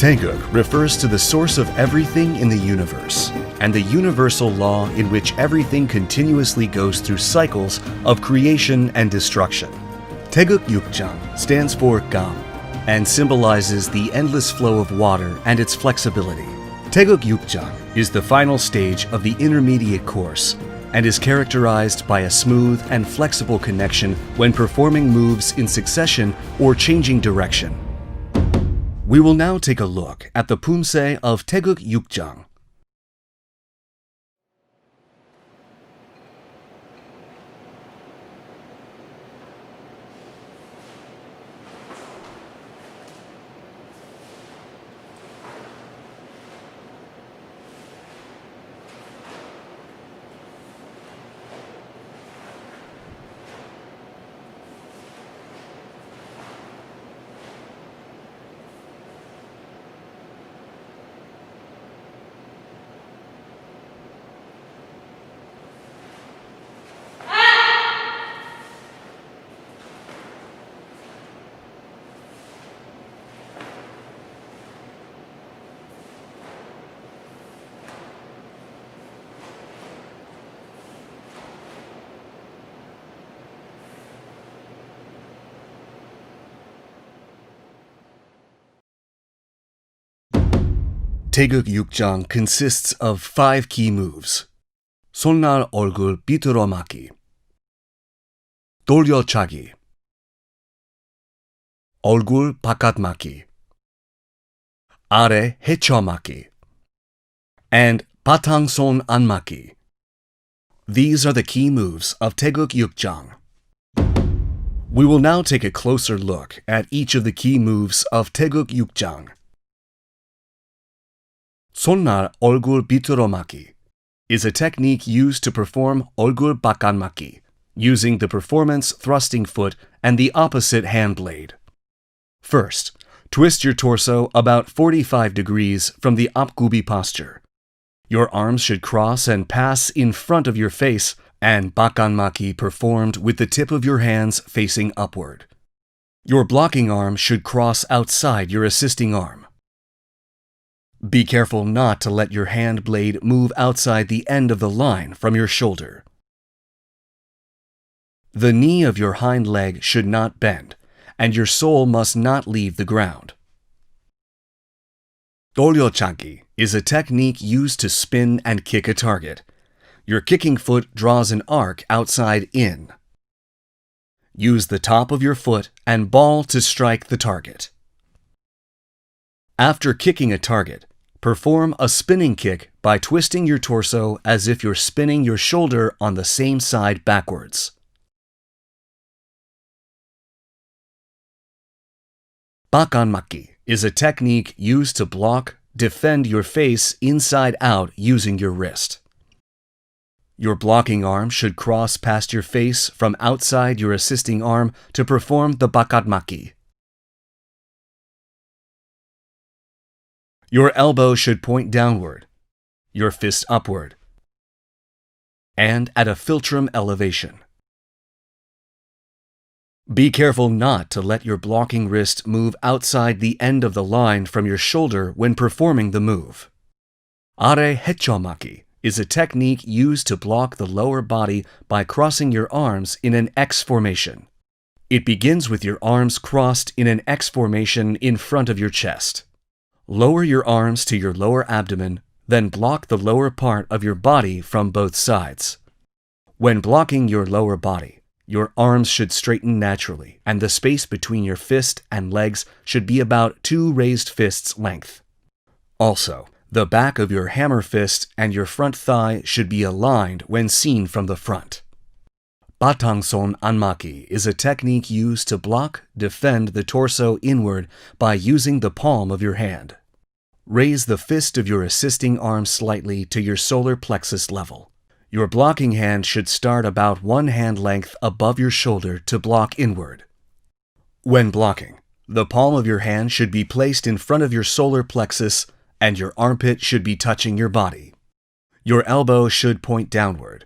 Taegeuk refers to the source of everything in the universe, and the universal law in which everything continuously goes through cycles of creation and destruction. Taegeuk Jang stands for Gam, and symbolizes the endless flow of water and its flexibility. Taegeuk Jang is the final stage of the intermediate course, and is characterized by a smooth and flexible connection when performing moves in succession or changing direction. We will now take a look at the Poomsae of Taegeuk Jang. Taegeuk Jang consists of 5 key moves: 손날 얼굴 비틀어 맞기, 돌려차기, 얼굴 바깥 맞기, 아래 헤쳐 맞기, and 바탕손 안 맞기. These are the key moves of Taegeuk Jang. We will now take a closer look at each of the key moves of Taegeuk Jang. 손날 얼굴 비틀어 맞기 is a technique used to perform 얼굴 바깥 맞기, using the performance thrusting foot and the opposite hand blade. First, twist your torso about 45 degrees from the 앞구비 posture. Your arms should cross and pass in front of your face, and 바깥 맞기 performed with the tip of your hands facing upward. Your blocking arm should cross outside your assisting arm. Be careful not to let your hand blade move outside the end of the line from your shoulder. The knee of your hind leg should not bend, and your sole must not leave the ground. 돌려차기 is a technique used to spin and kick a target. Your kicking foot draws an arc outside in. Use the top of your foot and ball to strike the target. After kicking a target, perform a spinning kick by twisting your torso as if you're spinning your shoulder on the same side backwards. 바깥 맞기 is a technique used to block, defend your face inside out using your wrist. Your blocking arm should cross past your face from outside your assisting arm to perform the 바깥 맞기. Your elbow should point downward, your fist upward, and at a philtrum elevation. Be careful not to let your blocking wrist move outside the end of the line from your shoulder when performing the move. 아래 헤쳐 맞기 is a technique used to block the lower body by crossing your arms in an X formation. It begins with your arms crossed in an X formation in front of your chest. Lower your arms to your lower abdomen, then block the lower part of your body from both sides. When blocking your lower body, your arms should straighten naturally, and the space between your fist and legs should be about 2 raised fists' length. Also, the back of your hammer fist and your front thigh should be aligned when seen from the front. 바탕손 안 맞기 is a technique used to block, defend the torso inward by using the palm of your hand. Raise the fist of your assisting arm slightly to your solar plexus level. Your blocking hand should start about 1 hand length above your shoulder to block inward. When blocking, the palm of your hand should be placed in front of your solar plexus and your armpit should be touching your body. Your elbow should point downward.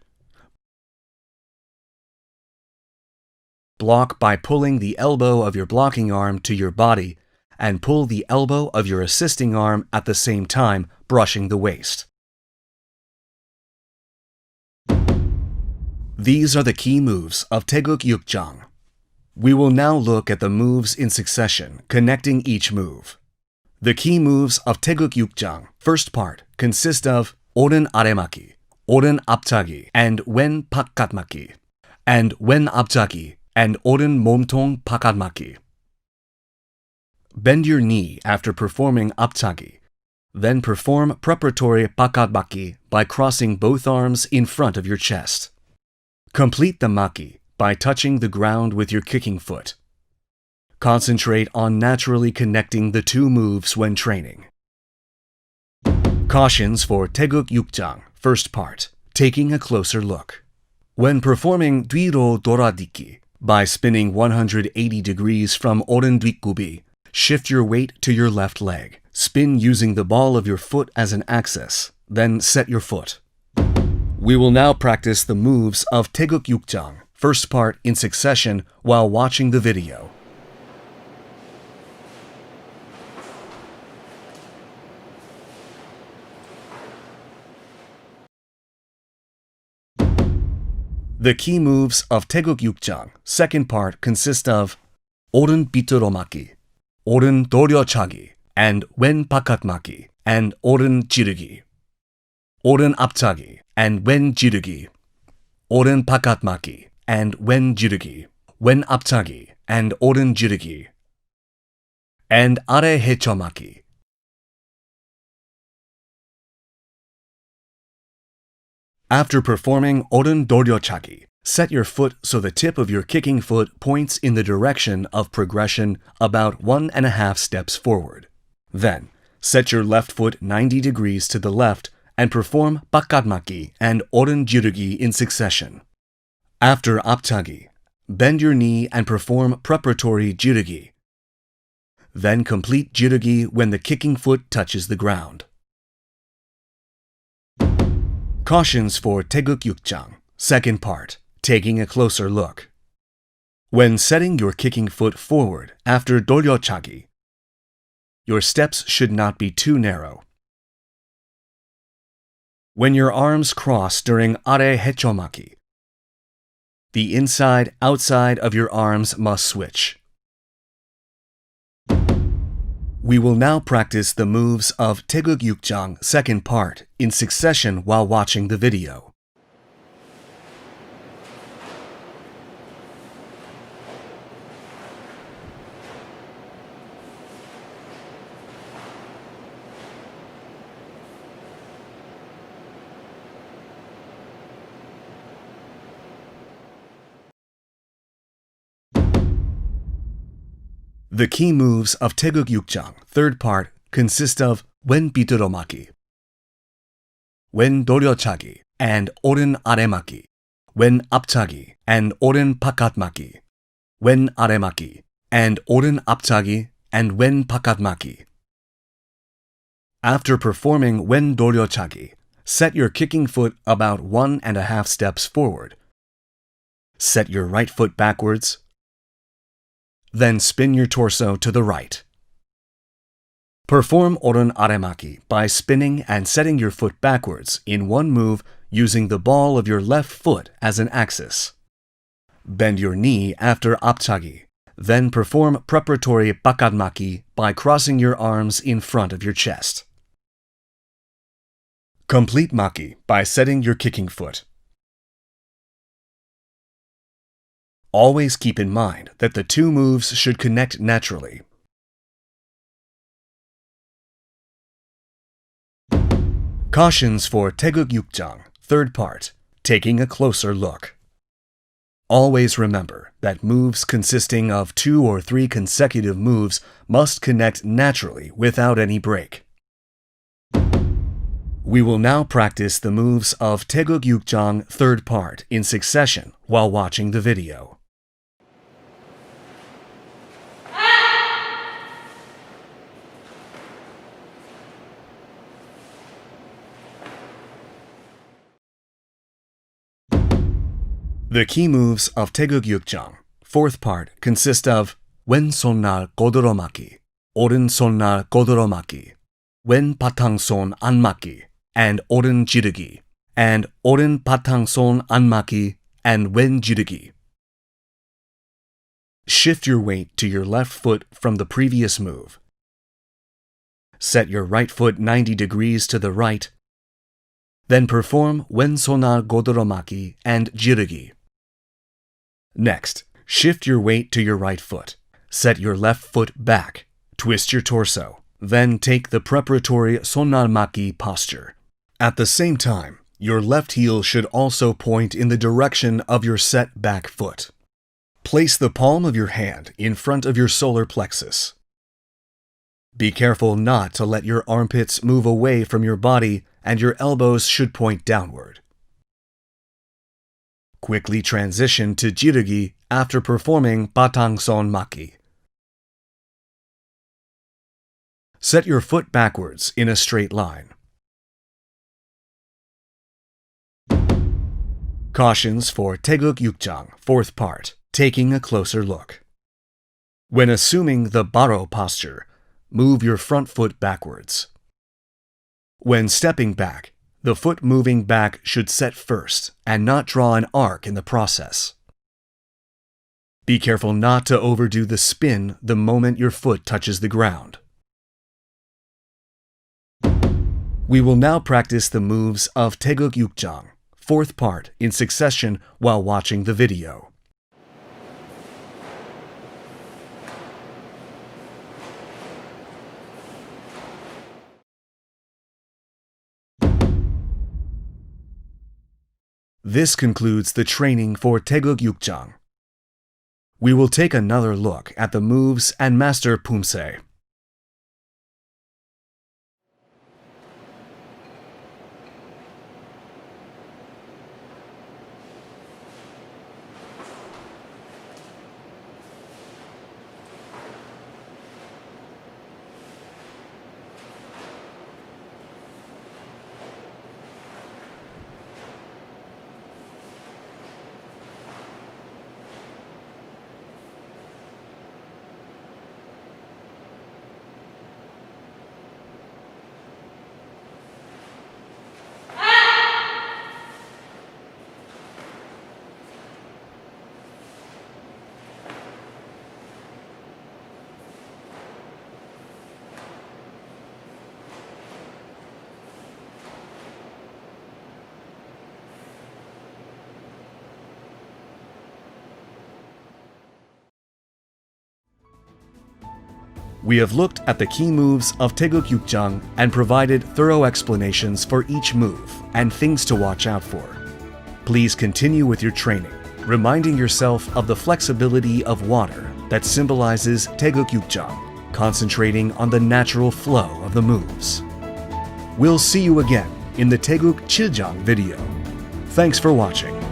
Block by pulling the elbow of your blocking arm to your body and pull the elbow of your assisting arm at the same time, brushing the waist. These are the key moves of Taegeuk Jang. We will now look at the moves in succession, connecting each move. The key moves of Taegeuk Jang, first part, consist of 오른 아래막기, 오른 앞차기, and 왼 바깥막기, and 왼 앞차기, and 오른 몸통 바깥막기. Bend your knee after performing 앞차기. Then perform preparatory 바깥막기 by crossing both arms in front of your chest. Complete the maki by touching the ground with your kicking foot. Concentrate on naturally connecting the two moves when training. Cautions for Taegeuk Jang, first part, taking a closer look. When performing 뒤로 돌아딛기, by spinning 180 degrees from 오른 뒷굽이, shift your weight to your left leg. Spin using the ball of your foot as an axis, then set your foot. We will now practice the moves of Taegeuk Jang, first part in succession while watching the video. The key moves of Taegeuk Jang, second part, consist of 오른 밑으로 막기, 오른 돌려차기, and 왼 바깥막기, and 오른 지르기, 오른 앞차기, and 왼 지르기, 오른 바깥막기, and 왼 지르기, 왼 앞차기, and 오른 지르기, and 아래 헤쳐막기. After performing 오른 돌려차기, set your foot so the tip of your kicking foot points in the direction of progression about 1.5 steps forward. Then, set your left foot 90 degrees to the left and perform 바깥막기 and 오른 지르기 in succession. After 앞차기, bend your knee and perform preparatory 지르기. Then complete 지르기 when the kicking foot touches the ground. Cautions for Taegeuk Jang, second part, taking a closer look. When setting your kicking foot forward after 돌려차기, your steps should not be too narrow. When your arms cross during 아래 헤쳐막기, the inside-outside of your arms must switch. We will now practice the moves of Taegeuk Jang, second part, in succession while watching the video. The key moves of Taegeuk Jang, third part, consist of 왼 밑으로 막기, 왼 돌려차기, and 오른 아래막기, 왼 앞차기, and 오른 바깥막기, 왼 아래막기, and 오른 앞차기, and 왼 바깥막기. After performing 왼 돌려차기, set your kicking foot about 1.5 steps forward. Set your right foot backwards. Then spin your torso to the right. Perform 오른 아래막기 by spinning and setting your foot backwards in one move using the ball of your left foot as an axis. Bend your knee after 앞차기. Then perform preparatory 바깥막기 by crossing your arms in front of your chest. Complete 막기 by setting your kicking foot. Always keep in mind that the two moves should connect naturally. Cautions for Taegeuk Jang, third part, taking a closer look. Always remember that moves consisting of 2 or 3 consecutive moves must connect naturally without any break. We will now practice the moves of Taegeuk Jang, third part, in succession while watching the video. The key moves of Taegeuk Jang, fourth part, consist of 왼손날 고드로 막기, 오른손날 고드로막기, wen 바탕손 안맞기, and 오른 지르기, and 오른 바탕손 안맞기 and wen jirugi. Shift your weight to your left foot from the previous move. Set your right foot 90 degrees to the right. Then perform 왼손날 고드로막기 and jirugi. Next, shift your weight to your right foot. Set your left foot back. Twist your torso. Then take the preparatory 손날맞기 posture. At the same time, your left heel should also point in the direction of your set back foot. Place the palm of your hand in front of your solar plexus. Be careful not to let your armpits move away from your body, and your elbows should point downward. Quickly transition to jirugi after performing 바탕손 맞기. Set your foot backwards in a straight line. Cautions for Taegeuk Jang, fourth part, taking a closer look. When assuming the baro posture, move your front foot backwards. When stepping back, the foot moving back should set first and not draw an arc in the process. Be careful not to overdo the spin the moment your foot touches the ground. We will now practice the moves of Taegeuk Jang, fourth part, in succession while watching the video. This concludes the training for Taegeuk Jang. We will take another look at the moves and master Poomsae. We have looked at the key moves of Taegeuk Jang and provided thorough explanations for each move and things to watch out for. Please continue with your training, reminding yourself of the flexibility of water that symbolizes Taegeuk Jang, concentrating on the natural flow of the moves. We'll see you again in the Taegeuk Jang video. Thanks for watching.